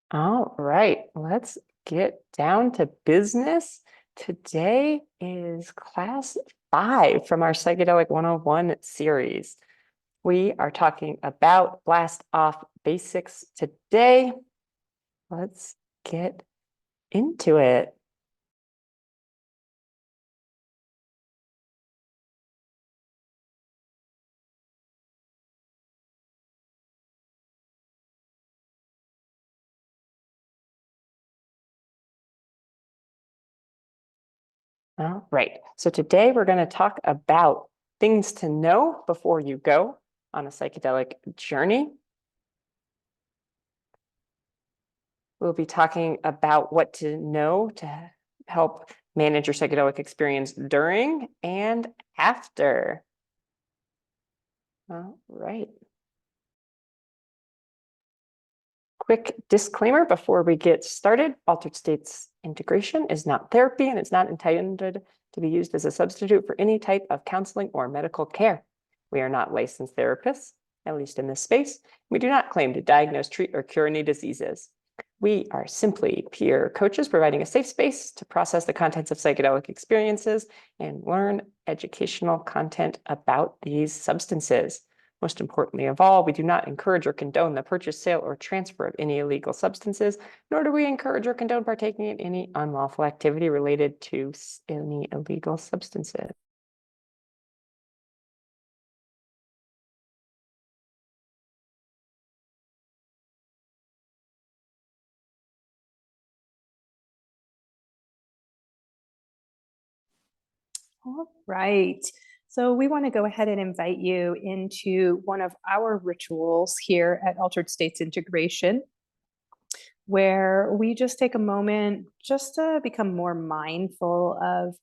All right, let's get down to business. Today is class 5 from our Psychedelic 101 series. We are talking about blast off basics today. Let's get into it. All right, so today we're going to talk about things to know before you go on a psychedelic journey. We'll be talking about what to know to help manage your psychedelic experience during and after. All right. Quick disclaimer before we get started. Altered states integration is not therapy and it's not intended to be used as a substitute for any type of counseling or medical care. We are not licensed therapists, at least in this space. We do not claim to diagnose, treat, or cure any diseases. We are simply peer coaches providing a safe space to process the contents of psychedelic experiences and learn educational content about these substances. Most importantly of all, we do not encourage or condone the purchase, sale, or transfer of any illegal substances, nor do we encourage or condone partaking in any unlawful activity related to any illegal substances. All right. So we want to go ahead and invite you into one of our rituals here at Altered States Integration, where we just take a moment just to become more mindful of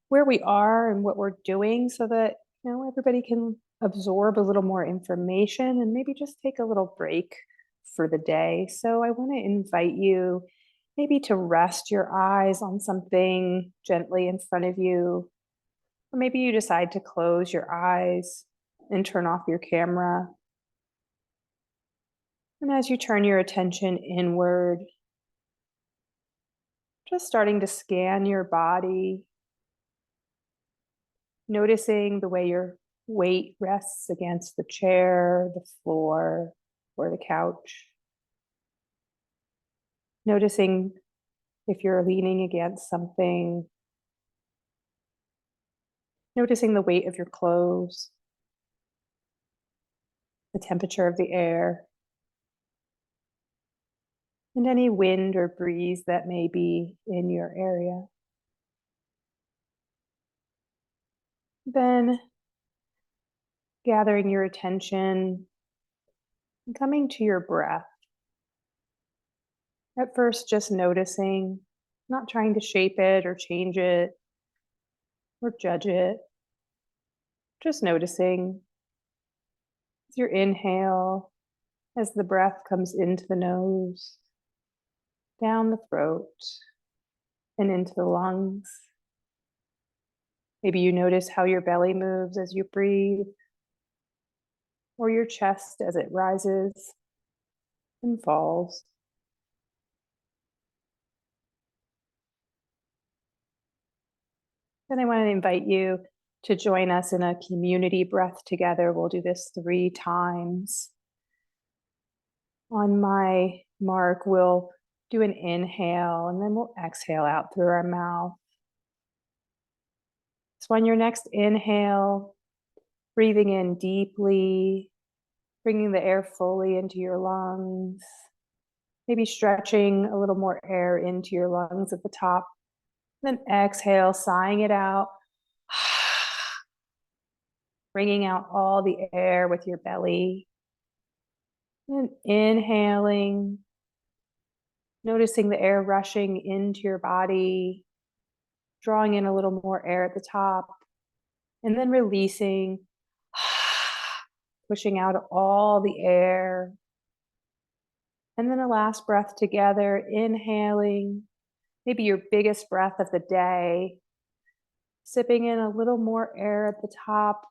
where we are and what we're doing so that, everybody can absorb a little more information and maybe just take a little break for the day. So I want to invite you maybe to rest your eyes on something gently in front of you. Or maybe you decide to close your eyes and turn off your camera. And as you turn your attention inward, just starting to scan your body, noticing the way your weight rests against the chair, the floor, or the couch. Noticing if you're leaning against something. Noticing the weight of your clothes, the temperature of the air, and any wind or breeze that may be in your area. Then gathering your attention and coming to your breath. At first, just noticing, not trying to shape it or change it or judge it. Just noticing as your inhale, as the breath comes into the nose, down the throat, and into the lungs. Maybe you notice how your belly moves as you breathe, or your chest as it rises and falls. Then I want to invite you to join us in a community breath together. We'll do this 3 times. On my mark, we'll do an inhale and then we'll exhale out through our mouth. So on your next inhale, breathing in deeply, bringing the air fully into your lungs, maybe stretching a little more air into your lungs at the top. Then exhale, sighing it out, bringing out all the air with your belly. And inhaling, noticing the air rushing into your body, drawing in a little more air at the top, and then releasing, pushing out all the air. And then a last breath together, inhaling, maybe your biggest breath of the day, sipping in a little more air at the top,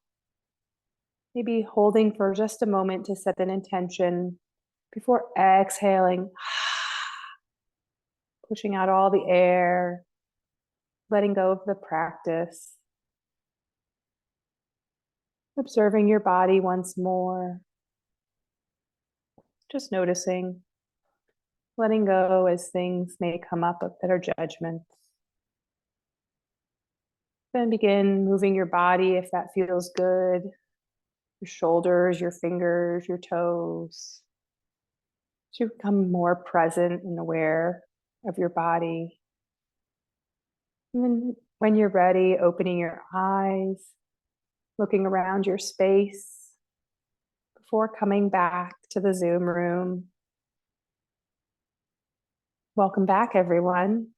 maybe holding for just a moment to set an intention before exhaling, pushing out all the air, letting go of the practice, observing your body once more, just noticing, letting go as things may come up that are judgments. Then begin moving your body if that feels good, your shoulders, your fingers, your toes, to become more present and aware of your body. And then when you're ready, opening your eyes, looking around your space before coming back to the Zoom room. Welcome back, everyone.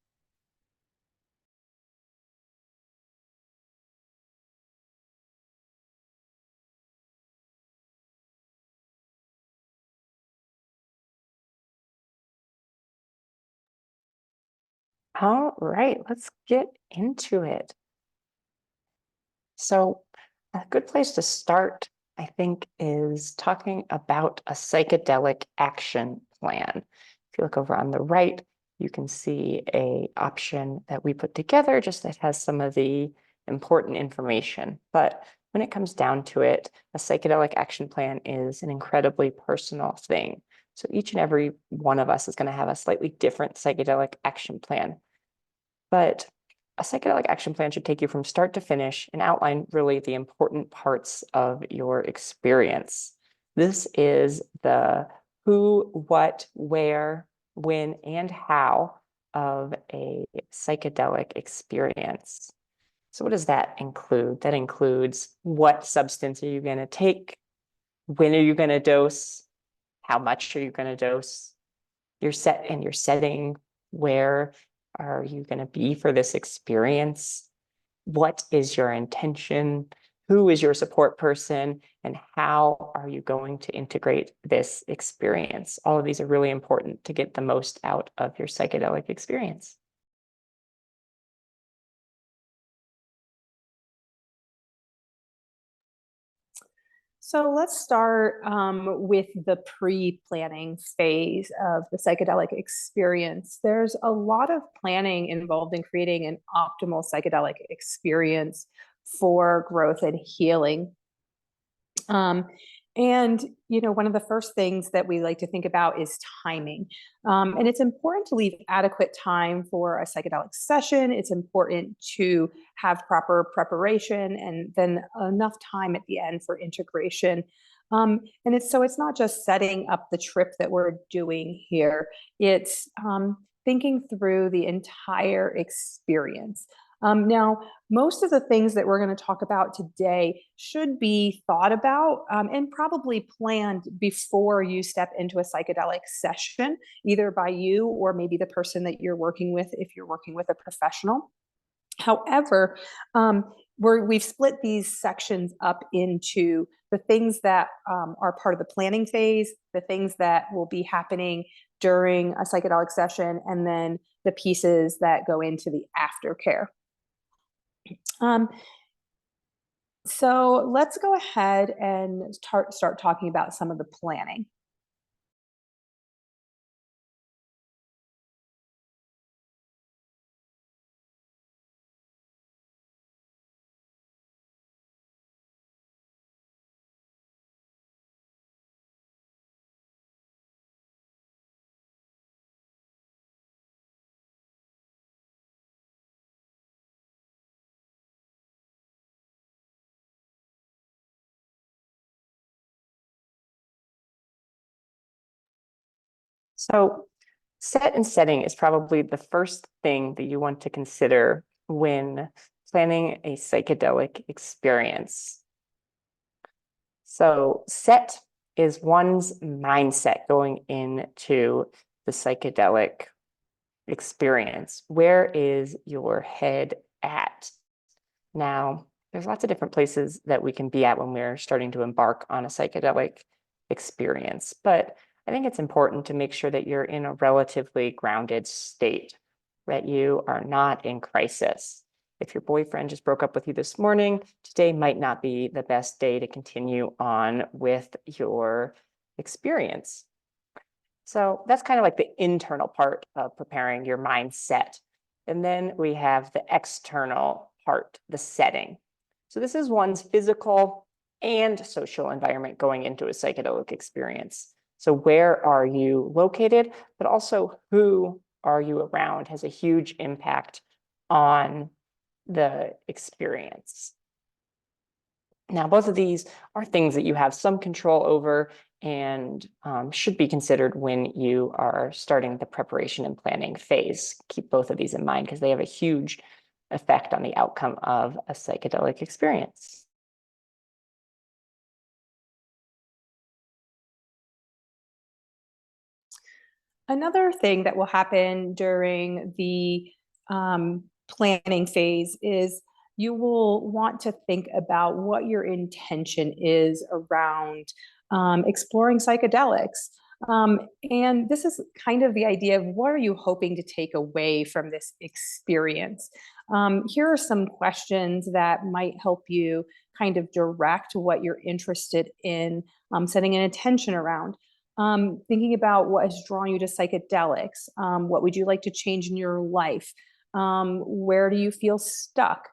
All right, let's get into it. So a good place to start, I think, is talking about a psychedelic action plan. If you look over on the right, you can see an option that we put together just that has some of the important information. But when it comes down to it, a psychedelic action plan is an incredibly personal thing. So each and every one of us is going to have a slightly different psychedelic action plan. But a psychedelic action plan should take you from start to finish and outline really the important parts of your experience. This is the who, what, where, when, and how of a psychedelic experience. So what does that include? That includes what substance are you going to take? When are you going to dose? How much are you going to dose? Your set and your setting, where are you going to be for this experience? What is your intention? Who is your support person? And how are you going to integrate this experience? All of these are really important to get the most out of your psychedelic experience. So let's start with the pre-planning phase of the psychedelic experience. There's a lot of planning involved in creating an optimal psychedelic experience for growth and healing. And one of the first things that we like to think about is timing. And it's important to leave adequate time for a psychedelic session. It's important to have proper preparation and then enough time at the end for integration. And it's not just setting up the trip that we're doing here. It's thinking through the entire experience. Now, most of the things that we're going to talk about today should be thought about and probably planned before you step into a psychedelic session, either by you or maybe the person that you're working with if you're working with a professional. However, we've split these sections up into the things that are part of the planning phase, the things that will be happening during a psychedelic session, and then the pieces that go into the aftercare. So let's go ahead and start talking about some of the planning. So set and setting is probably the first thing that you want to consider when planning a psychedelic experience. So set is one's mindset going into the psychedelic experience. Where is your head at? Now, there's lots of different places that we can be at when we're starting to embark on a psychedelic experience, but I think it's important to make sure that you're in a relatively grounded state, that you are not in crisis. If your boyfriend just broke up with you this morning, today might not be the best day to continue on with your experience. So that's kind of like the internal part of preparing your mindset. And then we have the external part, the setting. So this is one's physical and social environment going into a psychedelic experience. So where are you located, but also who are you around has a huge impact on the experience. Now, both of these are things that you have some control over and should be considered when you are starting the preparation and planning phase. Keep both of these in mind because they have a huge effect on the outcome of a psychedelic experience. Another thing that will happen during the planning phase is you will want to think about what your intention is around exploring psychedelics. And this is kind of the idea of what are you hoping to take away from this experience? Here are some questions that might help you kind of direct what you're interested in setting an intention around. Thinking about what has drawn you to psychedelics. What would you like to change in your life? Where do you feel stuck?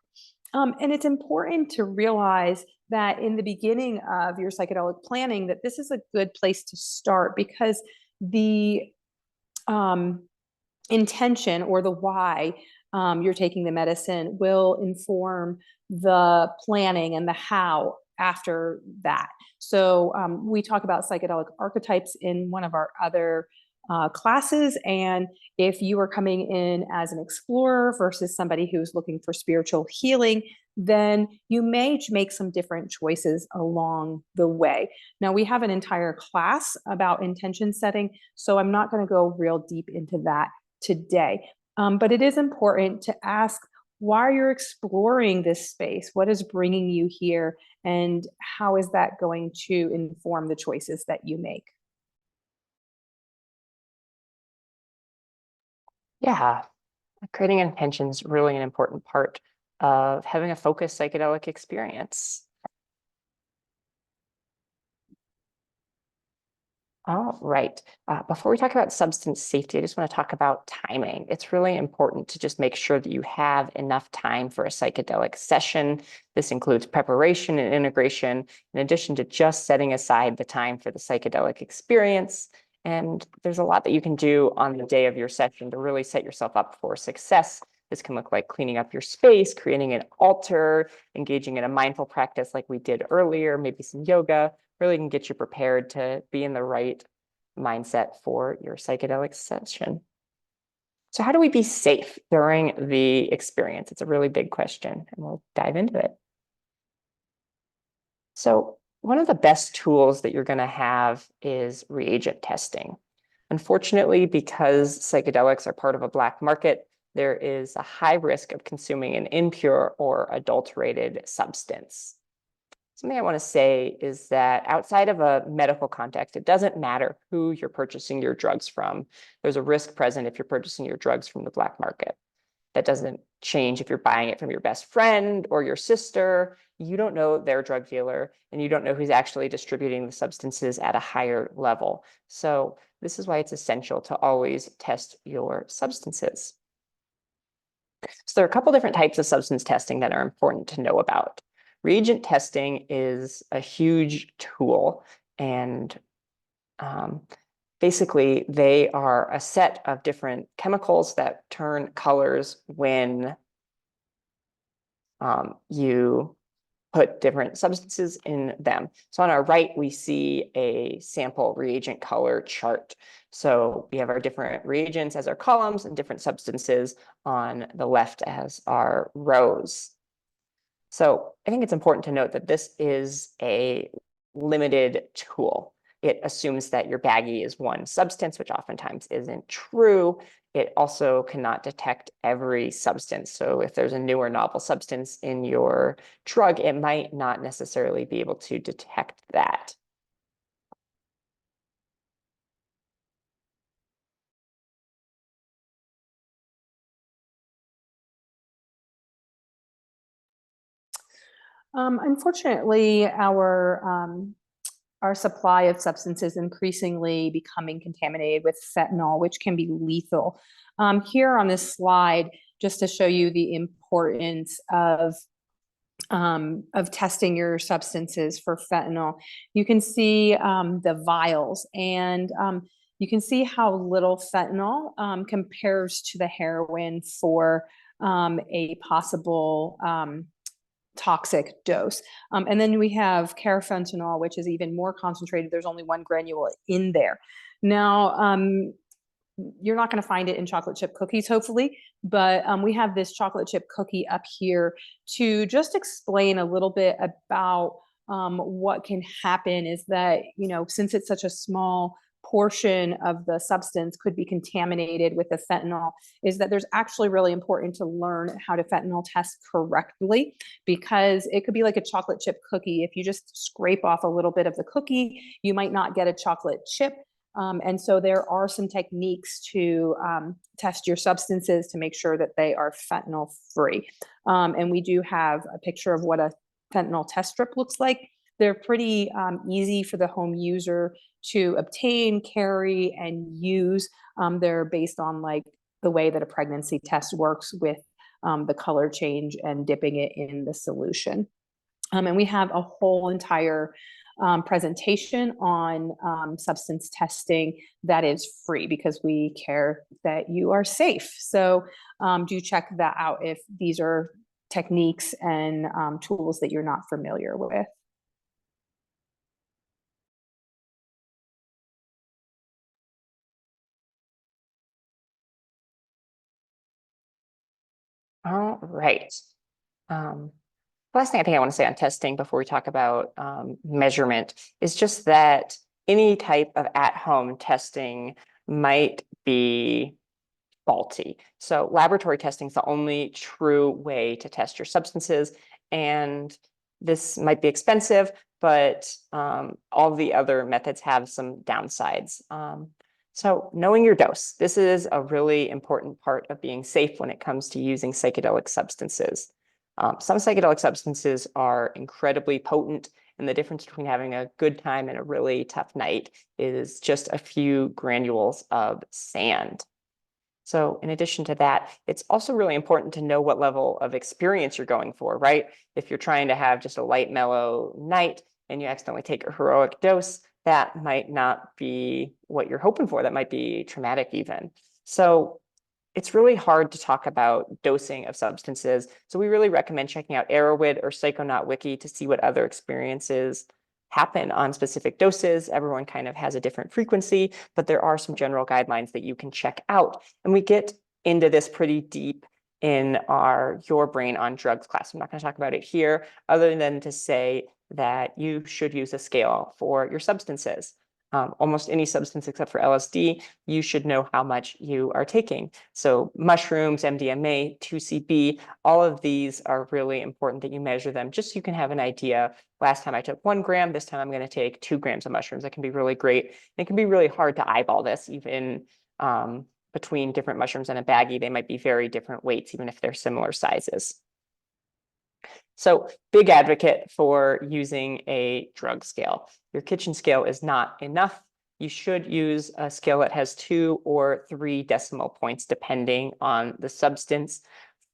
And it's important to realize that in the beginning of your psychedelic planning, that this is a good place to start because the intention or the why you're taking the medicine will inform the planning and the how after that. So we talk about psychedelic archetypes in one of our other classes. And if you are coming in as an explorer versus somebody who's looking for spiritual healing, then you may make some different choices along the way. Now, we have an entire class about intention setting, so I'm not going to go real deep into that today. But it is important to ask why you're exploring this space. What is bringing you here? And how is that going to inform the choices that you make? Yeah, creating intention is really an important part of having a focused psychedelic experience. All right. Before we talk about substance safety, I just want to talk about timing. It's really important to just make sure that you have enough time for a psychedelic session. This includes preparation and integration, in addition to just setting aside the time for the psychedelic experience. And there's a lot that you can do on the day of your session to really set yourself up for success. This can look like cleaning up your space, creating an altar, engaging in a mindful practice like we did earlier, maybe some yoga, really can get you prepared to be in the right mindset for your psychedelic session. So how do we be safe during the experience? It's a really big question, and we'll dive into it. So one of the best tools that you're going to have is reagent testing. Unfortunately, because psychedelics are part of a black market, there is a high risk of consuming an impure or adulterated substance. Something I want to say is that outside of a medical context, it doesn't matter who you're purchasing your drugs from. There's a risk present if you're purchasing your drugs from the black market. That doesn't change if you're buying it from your best friend or your sister. You don't know their drug dealer, and you don't know who's actually distributing the substances at a higher level. So this is why it's essential to always test your substances. So there are a couple different types of substance testing that are important to know about. Reagent testing is a huge tool, and basically they are a set of different chemicals that turn colors when you put different substances in them. So on our right, we see a sample reagent color chart. So we have our different reagents as our columns and different substances on the left as our rows. So I think it's important to note that this is a limited tool. It assumes that your baggie is one substance, which oftentimes isn't true. It also cannot detect every substance. So if there's a new or novel substance in your drug, it might not necessarily be able to detect that. Unfortunately, our our supply of substances increasingly becoming contaminated with fentanyl, which can be lethal. Here on this slide, just to show you the importance of testing your substances for fentanyl, you can see the vials, and you can see how little fentanyl compares to the heroin for a possible toxic dose. And then we have carfentanil, which is even more concentrated. There's only 1 granule in there. Now, you're not going to find it in chocolate chip cookies, hopefully, but we have this chocolate chip cookie up here to just explain a little bit about what can happen is that, you know, since it's such a small portion of the substance could be contaminated with the fentanyl, is that there's actually really important to learn how to fentanyl test correctly, because it could be like a chocolate chip cookie. If you just scrape off a little bit of the cookie, you might not get a chocolate chip. And so there are some techniques to test your substances to make sure that they are fentanyl free. And we do have a picture of what a fentanyl test strip looks like. They're pretty easy for the home user to obtain, carry, and use. They're based on like the way that a pregnancy test works with the color change and dipping it in the solution. And we have a whole entire presentation on substance testing that is free because we care that you are safe. So do check that out if these are techniques and tools that you're not familiar with. All right. Last thing I think I want to say on testing before we talk about measurement is just that any type of at-home testing might be faulty. So laboratory testing is the only true way to test your substances, and this might be expensive, but all the other methods have some downsides. So knowing your dose, this is a really important part of being safe when it comes to using psychedelic substances. Some psychedelic substances are incredibly potent, and the difference between having a good time and a really tough night is just a few granules of sand. So in addition to that, it's also really important to know what level of experience you're going for, right? If you're trying to have just a light, mellow night and you accidentally take a heroic dose, that might not be what you're hoping for. That might be traumatic even. So it's really hard to talk about dosing of substances. So we really recommend checking out Arrowhead or Psychonaut Wiki to see what other experiences happen on specific doses. Everyone kind of has a different frequency, but there are some general guidelines that you can check out. And we get into this pretty deep in our Your Brain on Drugs class. I'm not going to talk about it here, other than to say that you should use a scale for your substances. Almost any substance except for LSD, you should know how much you are taking. So mushrooms, MDMA, 2CB, all of these are really important that you measure them just so you can have an idea. Last time I took 1 gram, this time I'm going to take 2 grams of mushrooms. That can be really great. It can be really hard to eyeball this even between different mushrooms in a baggie. They might be very different weights, even if they're similar sizes. So big advocate for using a drug scale. Your kitchen scale is not enough. You should use a scale that has 2 or 3 decimal points, depending on the substance.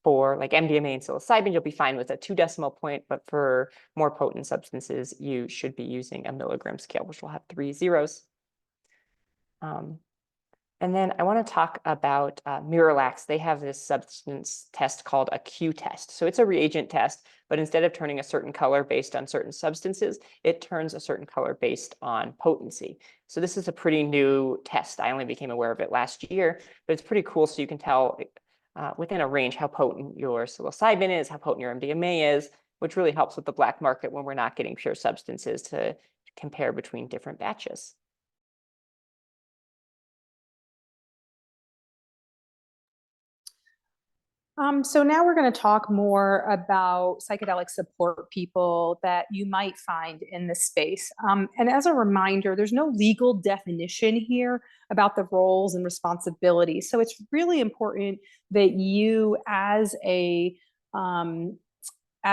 For like MDMA and psilocybin, you'll be fine with a 2 decimal point, but for more potent substances, you should be using a milligram scale, which will have 3 zeros. And then I want to talk about Miralax. They have this substance test called a Q test. So it's a reagent test, but instead of turning a certain color based on certain substances, it turns a certain color based on potency. So this is a pretty new test. I only became aware of it last year, but it's pretty cool. So you can tell within a range how potent your psilocybin is, how potent your MDMA is, which really helps with the black market when we're not getting pure substances to compare between different batches. So now we're going to talk more about psychedelic support people that you might find in this space. And as a reminder, there's no legal definition here about the roles and responsibilities. So it's really important that you, as a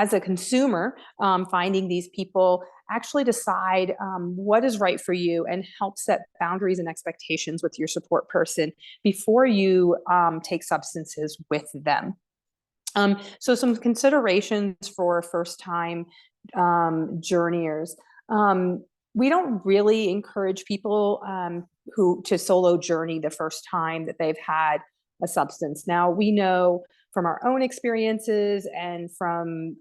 consumer, finding these people, actually decide what is right for you and help set boundaries and expectations with your support person before you take substances with them. So some considerations for first-time journeyers. We don't really encourage people who to solo journey the first time that they've had a substance. Now, we know from our own experiences and from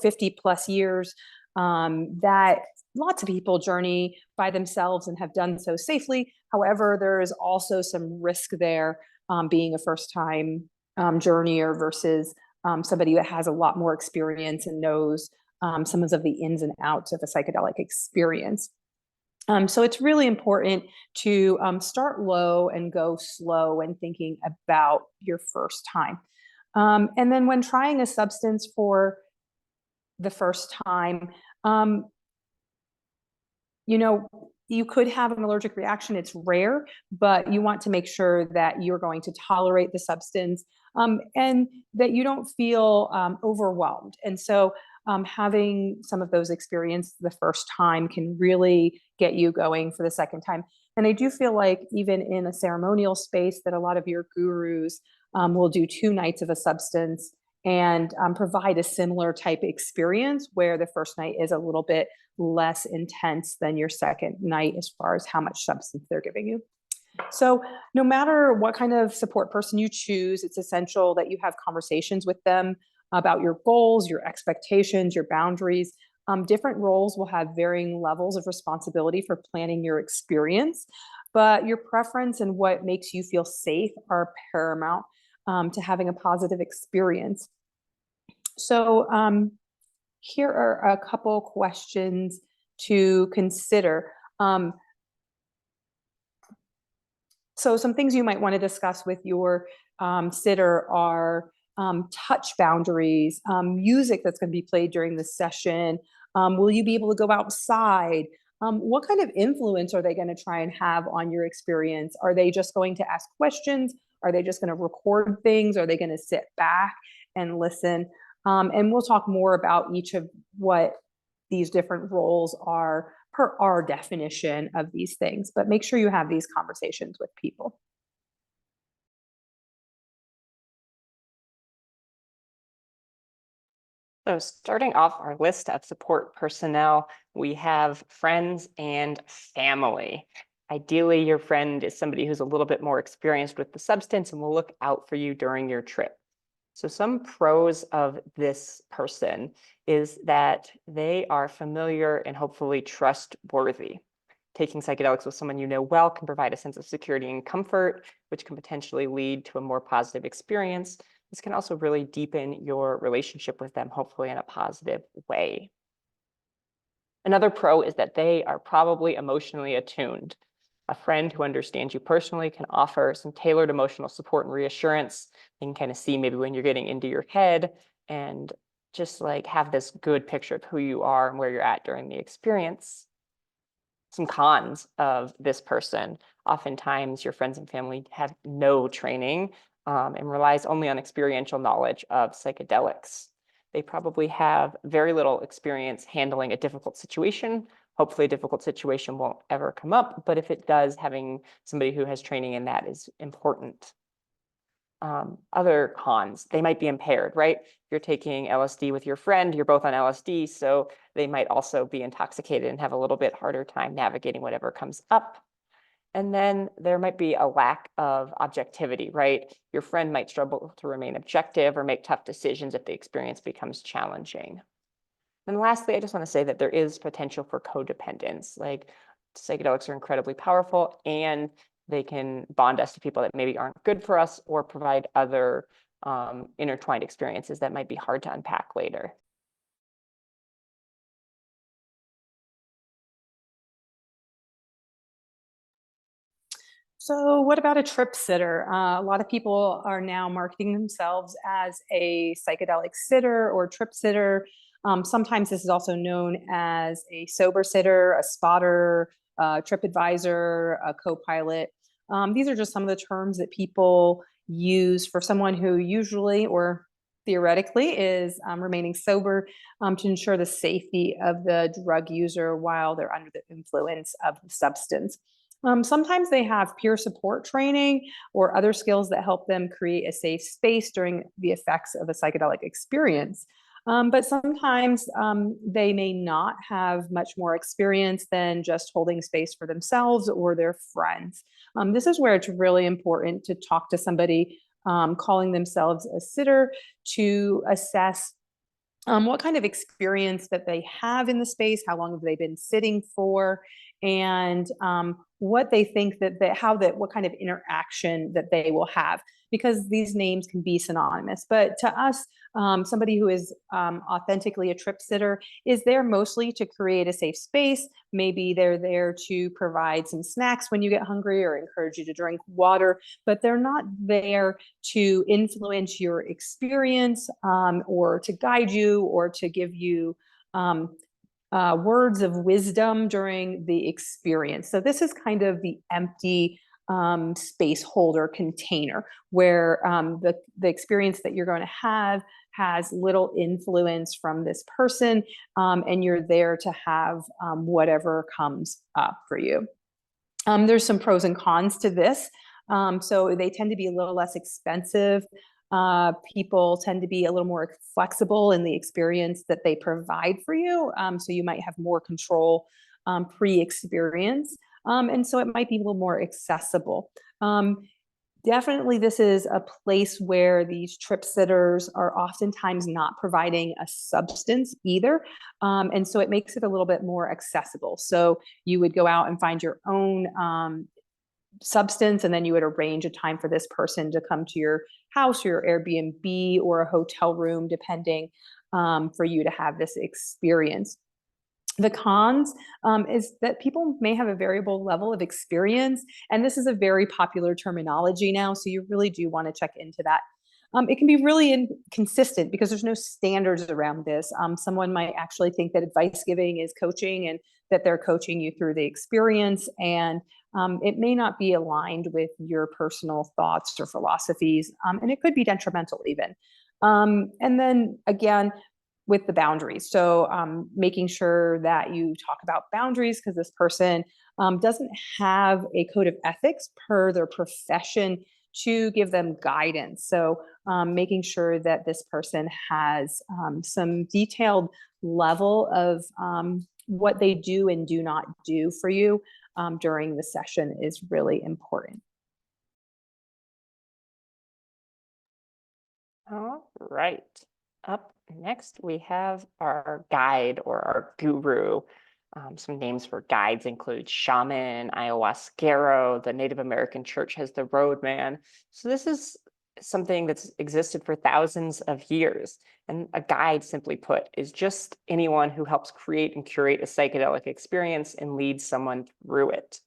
50 plus years that lots of people journey by themselves and have done so safely. However, there is also some risk there, being a first time journeyer versus somebody that has a lot more experience and knows some of the ins and outs of a psychedelic experience. So it's really important to start low and go slow when thinking about your first time. And then when trying a substance for the first time, you could have an allergic reaction. It's rare, but you want to make sure that you're going to tolerate the substance and that you don't feel overwhelmed. And so having some of those experiences the first time can really get you going for the second time. And I do feel like even in a ceremonial space that a lot of your gurus will do 2 nights of a substance and provide a similar type experience where the first night is a little bit less intense than your second night as far as how much substance they're giving you. So no matter what kind of support person you choose, it's essential that you have conversations with them about your goals, your expectations, your boundaries. Different roles will have varying levels of responsibility for planning your experience, but your preference and what makes you feel safe are paramount to having a positive experience. So here are a couple questions to consider. So some things you might want to discuss with your sitter are touch boundaries, music that's going to be played during the session. Will you be able to go outside? What kind of influence are they going to try and have on your experience? Are they just going to ask questions? Are they just going to record things? Are they going to sit back and listen? And we'll talk more about each of what these different roles are per our definition of these things, but make sure you have these conversations with people. So starting off our list of support personnel, we have friends and family. Ideally, your friend is somebody who's a little bit more experienced with the substance and will look out for you during your trip. So some pros of this person is that they are familiar and hopefully trustworthy. Taking psychedelics with someone you know well can provide a sense of security and comfort, which can potentially lead to a more positive experience. This can also really deepen your relationship with them, hopefully in a positive way. Another pro is that they are probably emotionally attuned. A friend who understands you personally can offer some tailored emotional support and reassurance. They can kind of see maybe when you're getting into your head and just like have this good picture of who you are and where you're at during the experience. Some cons of this person. Oftentimes your friends and family have no training and relies only on experiential knowledge of psychedelics. They probably have very little experience handling a difficult situation. Hopefully a difficult situation won't ever come up, but if it does, having somebody who has training in that is important. Other cons, they might be impaired, right? If you're taking LSD with your friend, you're both on LSD, so they might also be intoxicated and have a little bit harder time navigating whatever comes up. And then there might be a lack of objectivity, right? Your friend might struggle to remain objective or make tough decisions if the experience becomes challenging. And lastly, I just want to say that there is potential for codependence. Like psychedelics are incredibly powerful and they can bond us to people that maybe aren't good for us or provide other intertwined experiences that might be hard to unpack later. So what about a trip sitter? A lot of people are now marketing themselves as a psychedelic sitter or trip sitter. Sometimes this is also known as a sober sitter, a spotter, a trip advisor, a co-pilot. These are just some of the terms that people use for someone who usually or theoretically, is remaining sober to ensure the safety of the drug user while they're under the influence of the substance. Sometimes they have peer support training or other skills that help them create a safe space during the effects of a psychedelic experience. But sometimes they may not have much more experience than just holding space for themselves or their friends. This is where it's really important to talk to somebody calling themselves a sitter to assess what kind of experience that they have in the space, how long have they been sitting for, and what they think what kind of interaction that they will have, because these names can be synonymous. But to us, somebody who is authentically a trip sitter is there mostly to create a safe space. Maybe they're there to provide some snacks when you get hungry or encourage you to drink water, but they're not there to influence your experience or to guide you or to give you words of wisdom during the experience. So this is kind of the empty space holder container where the experience that you're going to have has little influence from this person, and you're there to have whatever comes up for you. There's some pros and cons to this. So they tend to be a little less expensive. People tend to be a little more flexible in the experience that they provide for you. So you might have more control pre-experience. And so it might be a little more accessible. Definitely, this is a place where these trip sitters are oftentimes not providing a substance either. And so it makes it a little bit more accessible. So you would go out and find your own substance, and then you would arrange a time for this person to come to your house, your Airbnb, or a hotel room, depending, for you to have this experience. The cons is that people may have a variable level of experience, and this is a very popular terminology now, so you really do want to check into that. It can be really inconsistent because there's no standards around this. Someone might actually think that advice giving is coaching and that they're coaching you through the experience, and it may not be aligned with your personal thoughts or philosophies, and it could be detrimental even. And then again, with the boundaries. So making sure that you talk about boundaries, because this person doesn't have a code of ethics per their profession to give them guidance. So making sure that this person has some detailed level of what they do and do not do for you during the session is really important. All right. Up next, we have our guide or our guru. Some names for guides include shaman, ayahuasquero. The Native American church has the roadman. So this is something that's existed for thousands of years. And a guide, simply put, is just anyone who helps create and curate a psychedelic experience and leads someone through it.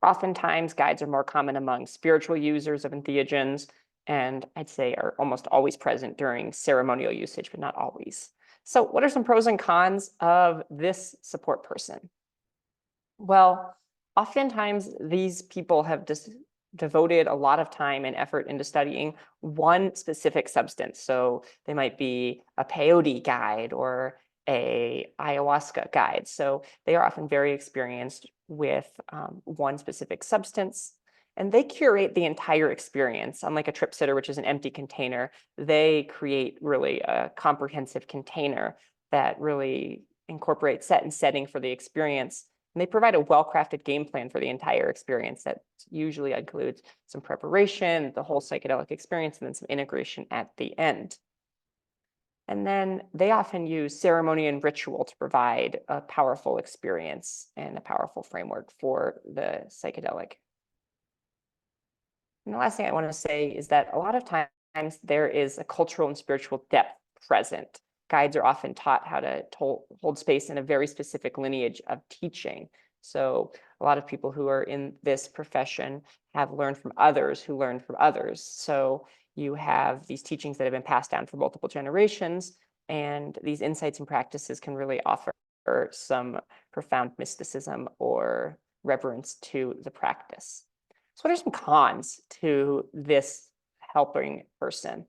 Oftentimes, guides are more common among spiritual users of entheogens, and I'd say are almost always present during ceremonial usage, but not always. So what are some pros and cons of this support person? Well, oftentimes these people have devoted a lot of time and effort into studying one specific substance. So they might be a peyote guide or a ayahuasca guide. So they are often very experienced with one specific substance. And they curate the entire experience. Unlike a trip sitter, which is an empty container, they create really a comprehensive container that really incorporates set and setting for the experience. And they provide a well-crafted game plan for the entire experience that usually includes some preparation, the whole psychedelic experience, and then some integration at the end. And then they often use ceremony and ritual to provide a powerful experience and a powerful framework for the psychedelic. And the last thing I want to say is that a lot of times there is a cultural and spiritual depth present. Guides are often taught how to hold space in a very specific lineage of teaching. So a lot of people who are in this profession have learned from others who learned from others. So you have these teachings that have been passed down for multiple generations, and these insights and practices can really offer some profound mysticism or reverence to the practice. So what are some cons to this helping person?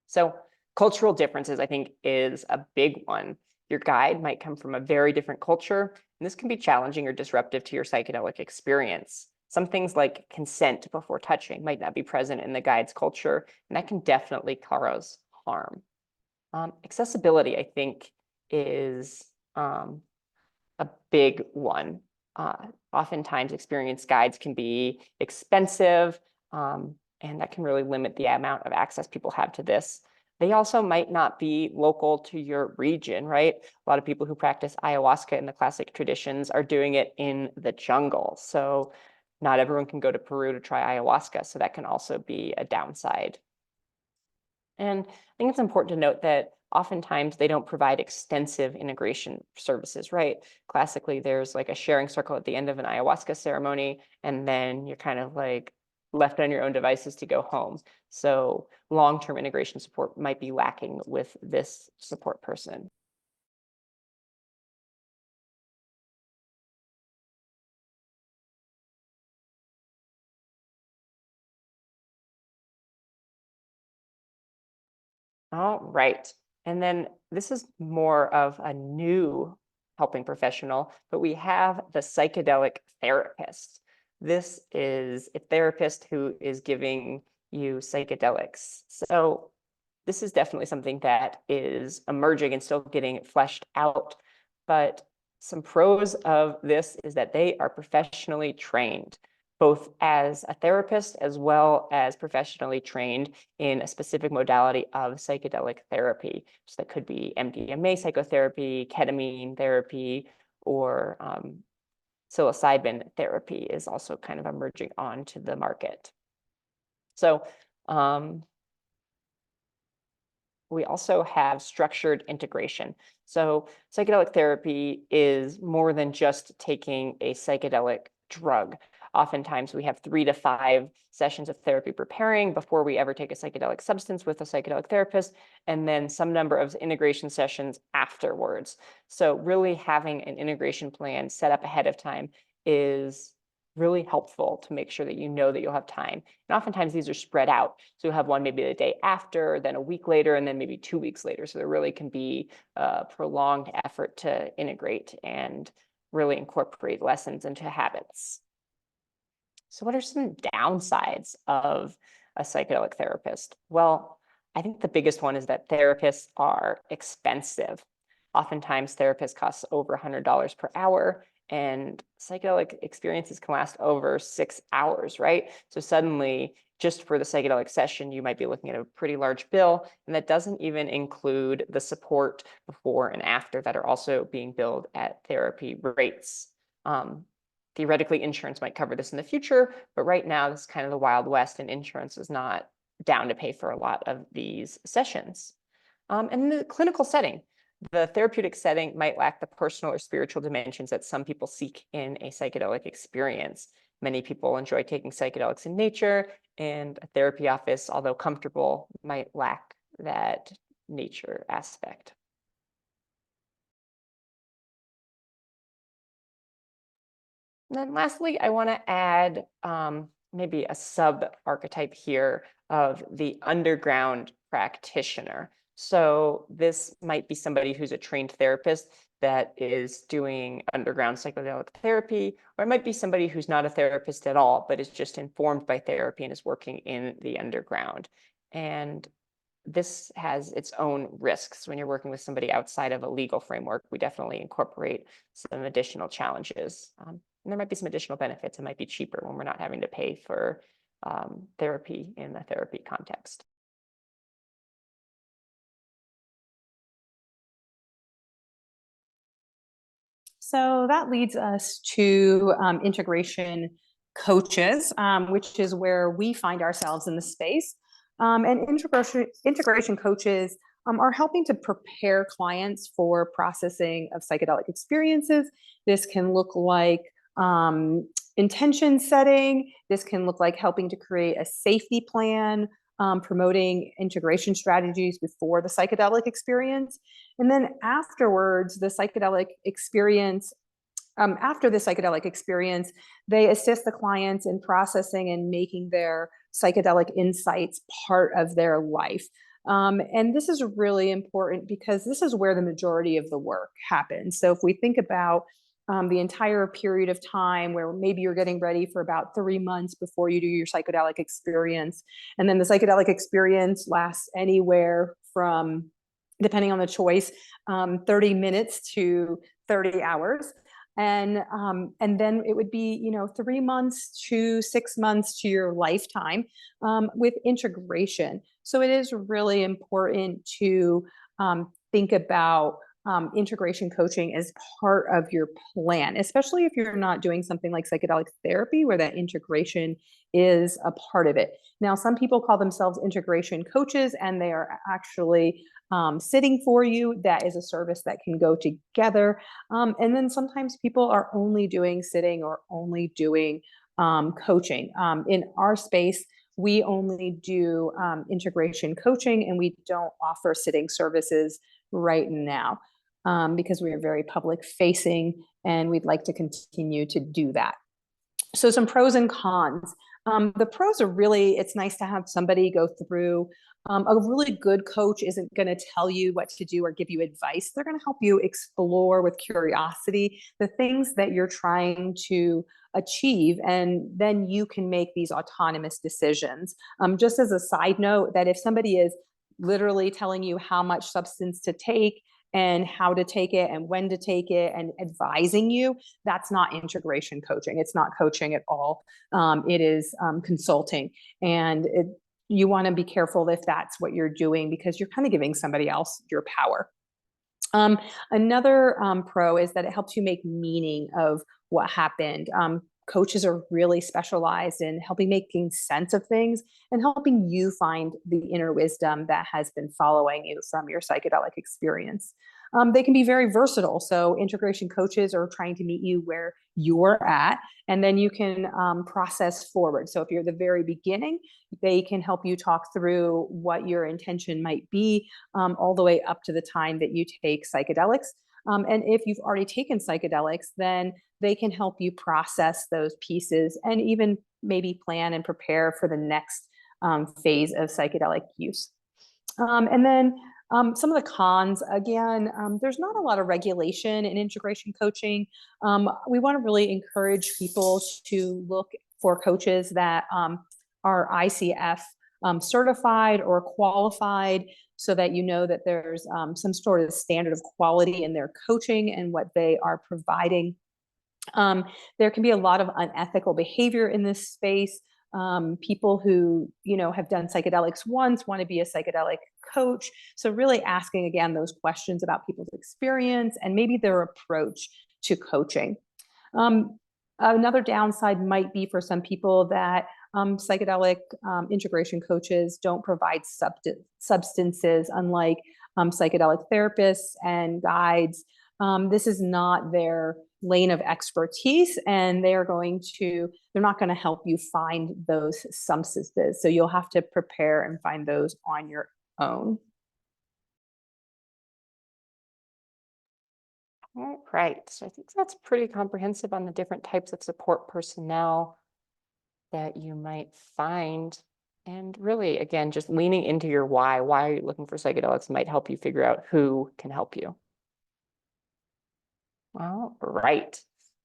So Cultural differences, I think, is a big one. Your guide might come from a very different culture, and this can be challenging or disruptive to your psychedelic experience. Some things like consent before touching might not be present in the guide's culture, and that can definitely cause harm. Accessibility, I think, is a big one. Oftentimes, experienced guides can be expensive, and that can really limit the amount of access people have to this. They also might not be local to your region, right? A lot of people who practice ayahuasca in the classic traditions are doing it in the jungle. So not everyone can go to Peru to try ayahuasca. So that can also be a downside. And I think it's important to note that oftentimes they don't provide extensive integration services, right? Classically, there's like a sharing circle at the end of an ayahuasca ceremony, and then you're kind of like left on your own devices to go home. So long-term integration support might be lacking with this support person. All right. And then this is more of a new helping professional, but we have the psychedelic therapist. This is a therapist who is giving you psychedelics. So this is definitely something that is emerging and still getting fleshed out. But some pros of this is that they are professionally trained, both as a therapist as well as professionally trained in a specific modality of psychedelic therapy. So that could be MDMA psychotherapy, ketamine therapy, or psilocybin therapy is also kind of emerging onto the market. So we also have structured integration. So psychedelic therapy is more than just taking a psychedelic drug. Oftentimes we have 3 to 5 sessions of therapy preparing before we ever take a psychedelic substance with a psychedelic therapist, and then some number of integration sessions afterwards. So really having an integration plan set up ahead of time is really helpful to make sure that you know that you'll have time. And oftentimes these are spread out. So you'll have one maybe the day after, then a week later, and then maybe 2 weeks later. So there really can be a prolonged effort to integrate and really incorporate lessons into habits. So what are some downsides of a psychedelic therapist? Well, I think the biggest one is that therapists are expensive. Oftentimes therapists cost over $100 per hour, and psychedelic experiences can last over 6 hours, right? So suddenly, just for the psychedelic session, you might be looking at a pretty large bill, and that doesn't even include the support before and after that are also being billed at therapy rates. Theoretically, insurance might cover this in the future, but right now, this is kind of the Wild West, and insurance is not down to pay for a lot of these sessions. And in the clinical setting, the therapeutic setting might lack the personal or spiritual dimensions that some people seek in a psychedelic experience. Many people enjoy taking psychedelics in nature, and a therapy office, although comfortable, might lack that nature aspect. And then lastly, I want to add maybe a sub-archetype here of the underground practitioner. So this might be somebody who's a trained therapist that is doing underground psychedelic therapy, or it might be somebody who's not a therapist at all, but is just informed by therapy and is working in the underground. And this has its own risks. When you're working with somebody outside of a legal framework, we definitely incorporate some additional challenges. And there might be some additional benefits. It might be cheaper when we're not having to pay for therapy in a therapy context. So that leads us to integration coaches, which is where we find ourselves in the space. And integration coaches are helping to prepare clients for processing of psychedelic experiences. This can look like intention setting. This can look like helping to create a safety plan, promoting integration strategies before the psychedelic experience. And then afterwards, the psychedelic experience, after the psychedelic experience, they assist the clients in processing and making their psychedelic insights part of their life. And this is really important because this is where the majority of the work happens. So if we think about the entire period of time where maybe you're getting ready for about 3 months before you do your psychedelic experience, and then the psychedelic experience lasts anywhere from, depending on the choice, 30 minutes to 30 hours. And then it would be, 3 months to 6 months to your lifetime with integration. So it is really important to think about integration coaching as part of your plan, especially if you're not doing something like psychedelic therapy, where that integration is a part of it. Now, some people call themselves integration coaches, and they are actually sitting for you. That is a service that can go together. And then sometimes people are only doing sitting or only doing coaching. In our space, we only do integration coaching, and we don't offer sitting services right now because we are very public facing, and we'd like to continue to do that. So some pros and cons. The pros are really, it's nice to have somebody go through. A really good coach isn't going to tell you what to do or give you advice. They're going to help you explore with curiosity the things that you're trying to achieve, and then you can make these autonomous decisions. Just as a side note, that if somebody is literally telling you how much substance to take and how to take it and when to take it and advising you, that's not integration coaching. It's not coaching at all. It is consulting. And you want to be careful if that's what you're doing, because you're kind of giving somebody else your power. Another pro is that it helps you make meaning of what happened. Coaches are really specialized in helping making sense of things and helping you find the inner wisdom that has been following you from your psychedelic experience. They can be very versatile. So integration coaches are trying to meet you where you're at, and then you can process forward. So if you're at the very beginning, they can help you talk through what your intention might be, all the way up to the time that you take psychedelics. And if you've already taken psychedelics, then they can help you process those pieces and even maybe plan and prepare for the next phase of psychedelic use. And then some of the cons, again, there's not a lot of regulation in integration coaching. We want to really encourage people to look for coaches that are ICF certified or qualified, so that you know that there's some sort of standard of quality in their coaching and what they are providing. There can be a lot of unethical behavior in this space. People who, have done psychedelics once want to be a psychedelic coach. So really asking, again, those questions about people's experience and maybe their approach to coaching. Another downside might be for some people that psychedelic integration coaches don't provide substances, unlike psychedelic therapists and guides. This is not their lane of expertise, and they're not going to help you find those substances. So you'll have to prepare and find those on your own. All right, so I think that's pretty comprehensive on the different types of support personnel that you might find. And really, again, just leaning into your why are you looking for psychedelics might help you figure out who can help you. All right,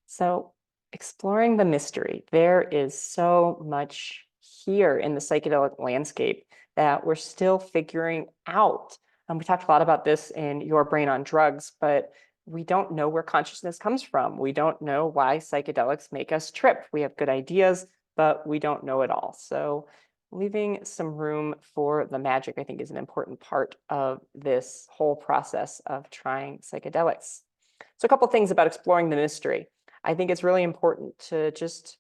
so exploring the mystery. There is so much here in the psychedelic landscape that we're still figuring out. We talked a lot about this in Your Brain on Drugs, but we don't know where consciousness comes from. We don't know why psychedelics make us trip. We have good ideas, but we don't know it all. So leaving some room for the magic, I think, is an important part of this whole process of trying psychedelics. So a couple things about exploring the mystery. I think it's really important to just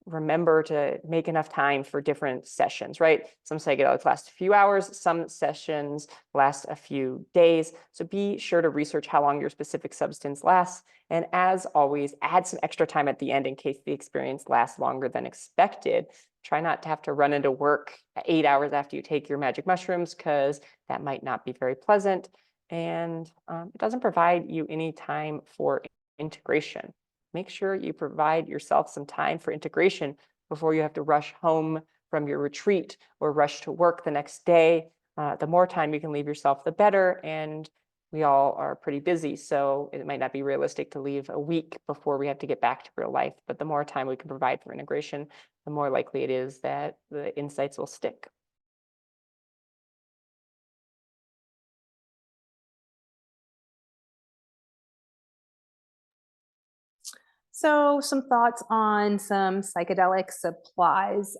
remember to make enough time for different sessions, right? Some psychedelics last a few hours, some sessions last a few days. So be sure to research how long your specific substance lasts. And as always, add some extra time at the end in case the experience lasts longer than expected. Try not to have to run into work 8 hours after you take your magic mushrooms, because that might not be very pleasant. And it doesn't provide you any time for integration. Make sure you provide yourself some time for integration before you have to rush home from your retreat or rush to work the next day. the more time you can leave yourself, the better. And we all are pretty busy, so it might not be realistic to leave a week before we have to get back to real life. But the more time we can provide for integration, the more likely it is that the insights will stick. So some thoughts on some psychedelic supplies.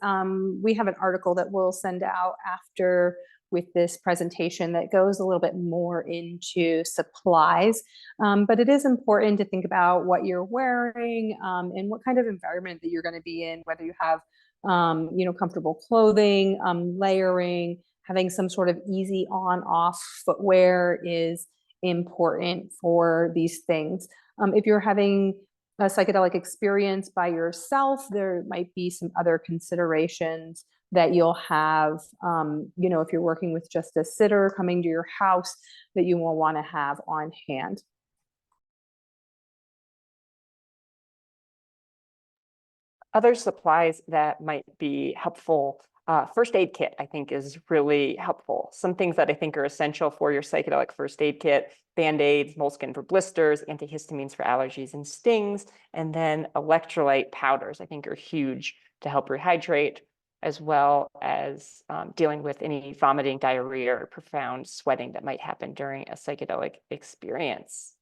We have an article that we'll send out after with this presentation that goes a little bit more into supplies. But it is important to think about what you're wearing and what kind of environment that you're going to be in, whether you have comfortable clothing, layering, having some sort of easy on-off footwear is important for these things. If you're having a psychedelic experience by yourself, there might be some other considerations that you'll have, if you're working with just a sitter coming to your house, that you will want to have on hand. Other supplies that might be helpful, first aid kit, I think, is really helpful. Some things that I think are essential for your psychedelic first aid kit: Band-Aids, moleskin for blisters, antihistamines for allergies and stings, and then electrolyte powders, I think, are huge to help rehydrate, as well as dealing with any vomiting, diarrhea, or profound sweating that might happen during a psychedelic experience.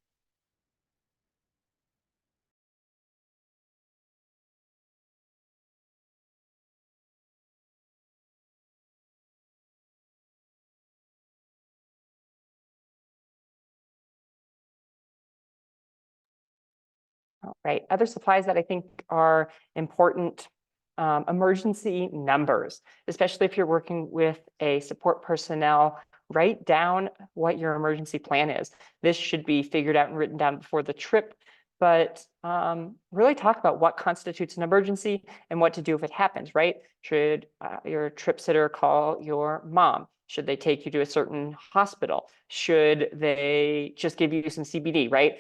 All right, other supplies that I think are important: emergency numbers, especially if you're working with a support personnel. Write down what your emergency plan is. This should be figured out and written down before the trip, but really talk about what constitutes an emergency and what to do if it happens, right? Should your trip sitter call your mom? Should they take you to a certain hospital? Should they just give you some CBD, right?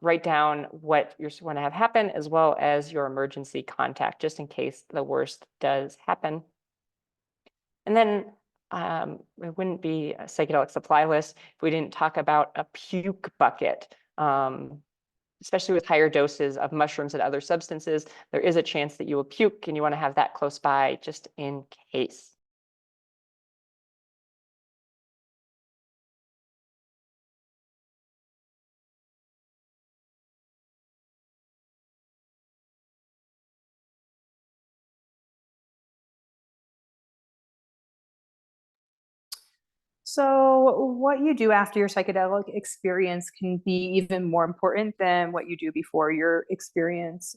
Write down what you're going to have happen, as well as your emergency contact, just in case the worst does happen. And then it wouldn't be a psychedelic supply list if we didn't talk about a puke bucket. Especially with higher doses of mushrooms and other substances, there is a chance that you will puke, and you want to have that close by just in case. So what you do after your psychedelic experience can be even more important than what you do before your experience.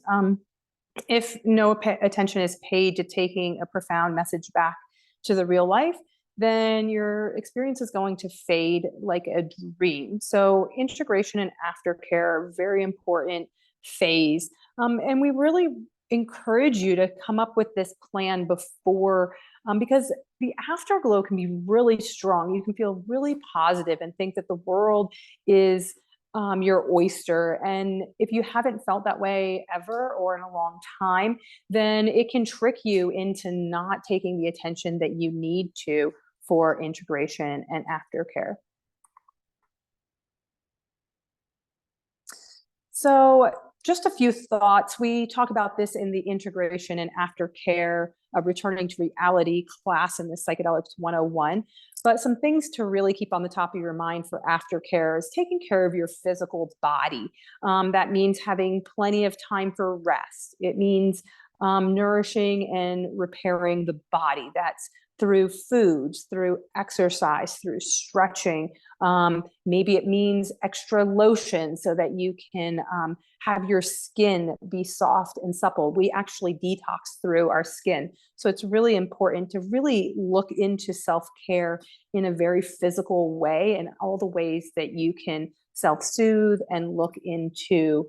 If no attention is paid to taking a profound message back to the real life, then your experience is going to fade like a dream. So integration and aftercare are very important phase. And we really encourage you to come up with this plan before, because the afterglow can be really strong. You can feel really positive and think that the world is your oyster. And if you haven't felt that way ever or in a long time, then it can trick you into not taking the attention that you need to for integration and aftercare. So just a few thoughts. We talk about this in the integration and aftercare returning to reality class in the Psychedelics 101. But some things to really keep on the top of your mind for aftercare is taking care of your physical body. That means having plenty of time for rest. It means nourishing and repairing the body. That's through foods, through exercise, through stretching. Maybe it means extra lotion so that you can have your skin be soft and supple. We actually detox through our skin. So it's really important to really look into self-care in a very physical way, and all the ways that you can self-soothe and look into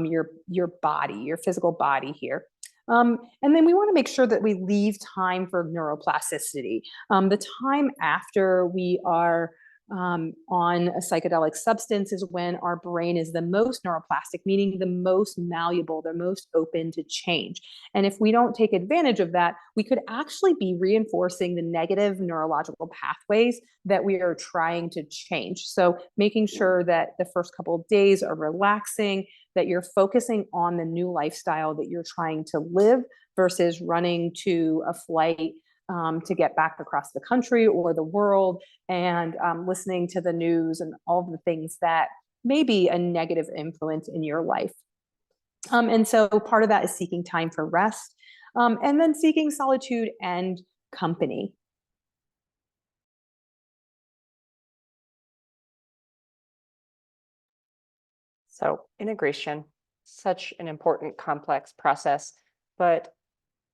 your body, your physical body here. And then we want to make sure that we leave time for neuroplasticity. The time after we are on a psychedelic substance is when our brain is the most neuroplastic, meaning the most malleable, the most open to change. And if we don't take advantage of that, we could actually be reinforcing the negative neurological pathways that we are trying to change. So making sure that the first couple of days are relaxing, that you're focusing on the new lifestyle that you're trying to live versus running to a flight to get back across the country or the world and listening to the news and all of the things that may be a negative influence in your life. And so part of that is seeking time for rest, and then seeking solitude and company. So integration, such an important complex process, but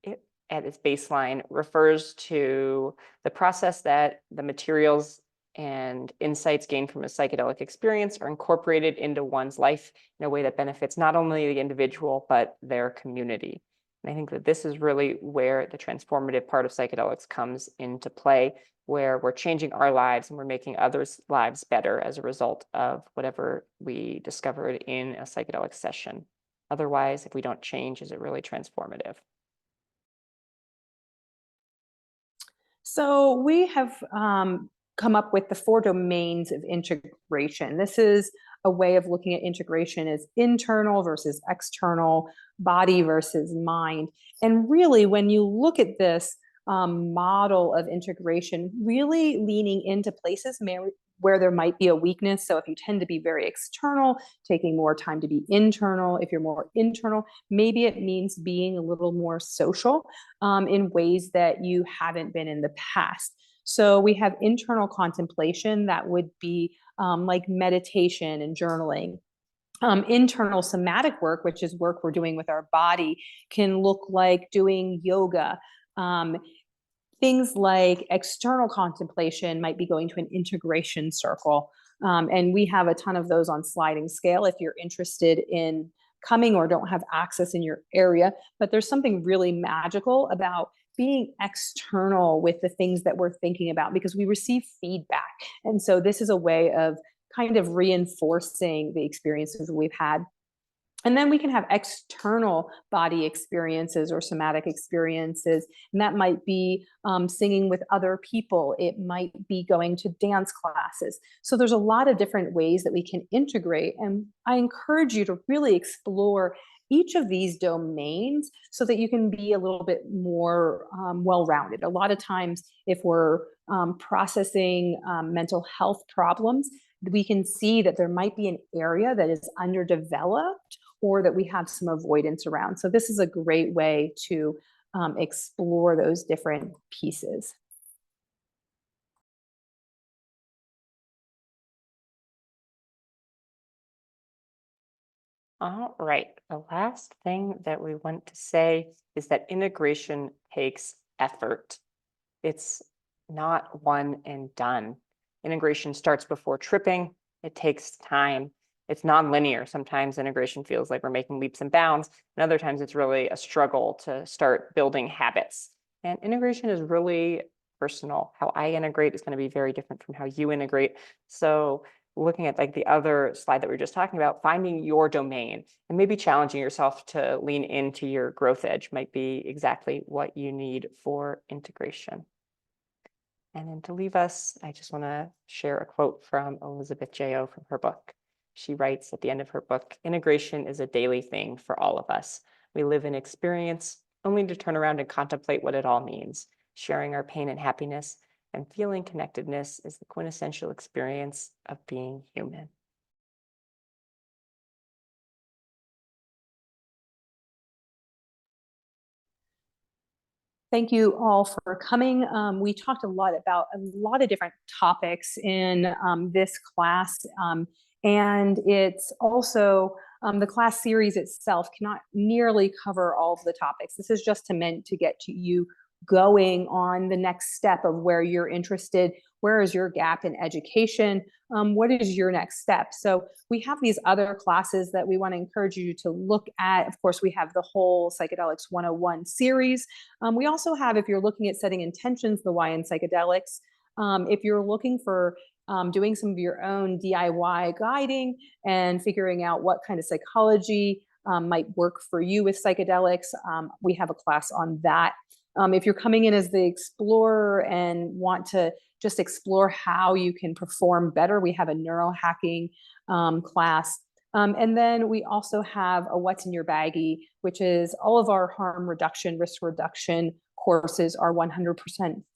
it at its baseline refers to the process that the materials and insights gained from a psychedelic experience are incorporated into one's life in a way that benefits not only the individual, but their community. And I think that this is really where the transformative part of psychedelics comes into play, where we're changing our lives and we're making others' lives better as a result of whatever we discovered in a psychedelic session. Otherwise, if we don't change, is it really transformative? So we have come up with the 4 domains of integration. This is a way of looking at integration as internal versus external, body versus mind. And really, when you look at this model of integration, really leaning into places where there might be a weakness. So if you tend to be very external, taking more time to be internal. If you're more internal, maybe it means being a little more social in ways that you haven't been in the past. So we have internal contemplation that would be like meditation and journaling. Internal somatic work, which is work we're doing with our body, can look like doing yoga. Things like external contemplation might be going to an integration circle. And we have a ton of those on sliding scale if you're interested in coming or don't have access in your area. But there's something really magical about being external with the things that we're thinking about because we receive feedback. And so this is a way of kind of reinforcing the experiences we've had. And then we can have external body experiences or somatic experiences. And that might be singing with other people. It might be going to dance classes. So there's a lot of different ways that we can integrate. And I encourage you to really explore each of these domains so that you can be a little bit more well-rounded. A lot of times, if we're processing mental health problems, we can see that there might be an area that is underdeveloped or that we have some avoidance around. So this is a great way to explore those different pieces. All right. The last thing that we want to say is that integration takes effort. It's not one and done. Integration starts before tripping. It takes time. It's nonlinear. Sometimes integration feels like we're making leaps and bounds, and other times it's really a struggle to start building habits. And integration is really personal. How I integrate is going to be very different from how you integrate. So looking at like the other slide that we were just talking about, finding your domain and maybe challenging yourself to lean into your growth edge might be exactly what you need for integration. And then to leave us, I just want to share a quote from Elizabeth J.O. from her book. She writes at the end of her book, "Integration is a daily thing for all of us. We live in experience only to turn around and contemplate what it all means. Sharing our pain and happiness and feeling connectedness is the quintessential experience of being human." Thank you all for coming. We talked a lot about a lot of different topics in this class. And it's also, the class series itself cannot nearly cover all of the topics. This is just meant to get to you going on the next step of where you're interested. Where is your gap in education? What is your next step? So we have these other classes that we want to encourage you to look at. Of course, we have the whole Psychedelics 101 series. We also have, if you're looking at setting intentions, the Why in Psychedelics. If you're looking for doing some of your own DIY guiding and figuring out what kind of psychology might work for you with psychedelics. We have a class on that. If you're coming in as the explorer and want to just explore how you can perform better, we have a neurohacking class. And then we also have a What's in Your Baggie, which is all of our harm reduction, risk reduction courses are 100%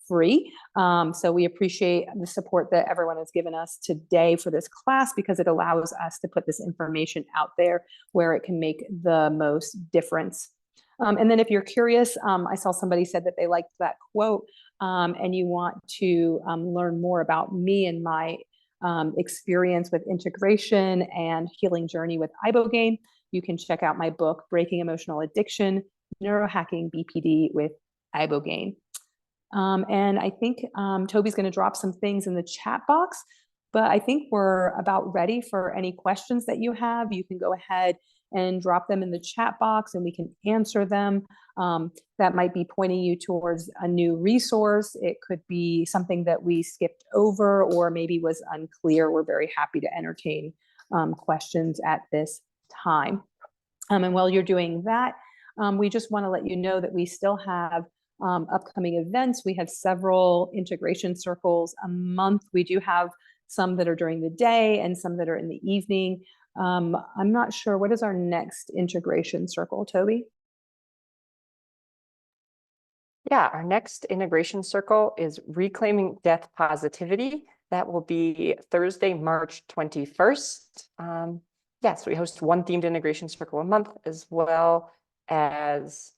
free. So we appreciate the support that everyone has given us today for this class, because it allows us to put this information out there where it can make the most difference. And then if you're curious, I saw somebody said that they liked that quote, and you want to learn more about me and my experience with integration and healing journey with ibogaine, you can check out my book, Breaking Emotional Addiction, Neurohacking BPD with ibogaine. And I think Toby's going to drop some things in the chat box, but I think we're about ready for any questions that you have. You can go ahead and drop them in the chat box and we can answer them. That might be pointing you towards a new resource. It could be something that we skipped over or maybe was unclear. We're very happy to entertain questions at this time. And while you're doing that, we just want to let you know that we still have upcoming events. We have several integration circles a month. We do have some that are during the day and some that are in the evening. I'm not sure, what is our next integration circle, Toby? Yeah, our next integration circle is Reclaiming Death Positivity. That will be Thursday, March 21st. Yes, we host one themed integration circle a month, as well as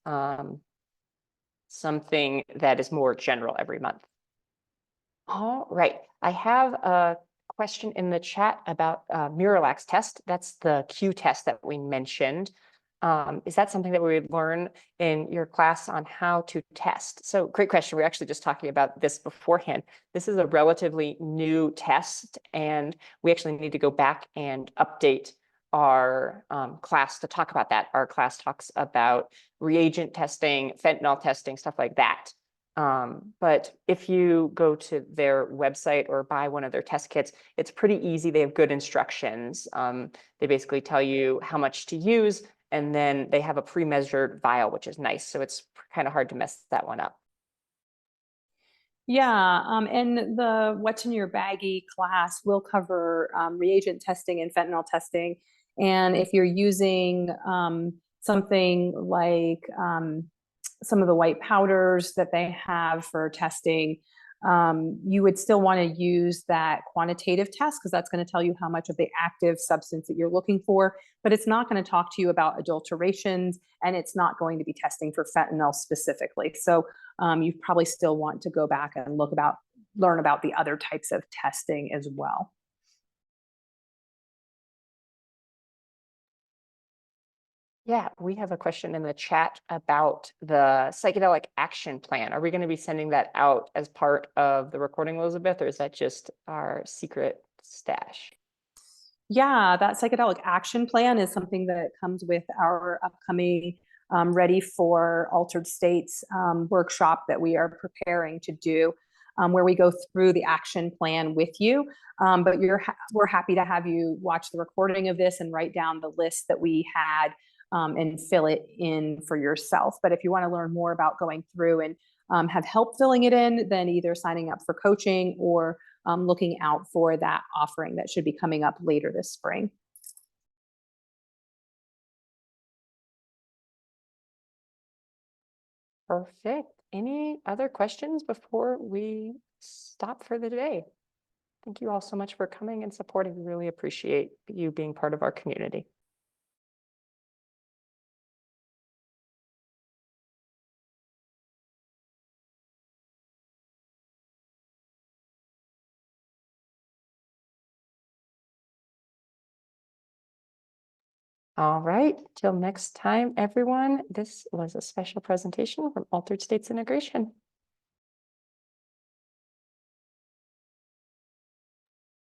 something that is more general every month. All right, I have a question in the chat about Miralax test. That's the Q test that we mentioned. Is that something that we would learn in your class on how to test? So great question. We were actually just talking about this beforehand. This is a relatively new test, and we actually need to go back and update our class to talk about that. Our class talks about reagent testing, fentanyl testing, stuff like that. But if you go to their website or buy one of their test kits, it's pretty easy. They have good instructions. They basically tell you how much to use, and then they have a pre-measured vial, which is nice. So it's kind of hard to mess that one up. Yeah, and the What's in Your Baggie class will cover reagent testing and fentanyl testing. And if you're using something like some of the white powders that they have for testing, you would still want to use that quantitative test, because that's going to tell you how much of the active substance that you're looking for, but it's not going to talk to you about adulterations, and it's not going to be testing for fentanyl specifically. So you probably still want to go back and learn about the other types of testing as well. Yeah, we have a question in the chat about the psychedelic action plan. Are we going to be sending that out as part of the recording, Elizabeth, or is that just our secret stash? Yeah, that psychedelic action plan is something that comes with our upcoming Ready for Altered States workshop that we are preparing to do, where we go through the action plan with you. But we're happy to have you watch the recording of this and write down the list that we had and fill it in for yourself. But if you want to learn more about going through and have help filling it in, then either signing up for coaching or looking out for that offering that should be coming up later this spring. Perfect. Any other questions before we stop for the day? Thank you all so much for coming and supporting. We really appreciate you being part of our community. All right, till next time, everyone. This was a special presentation from Altered States Integration.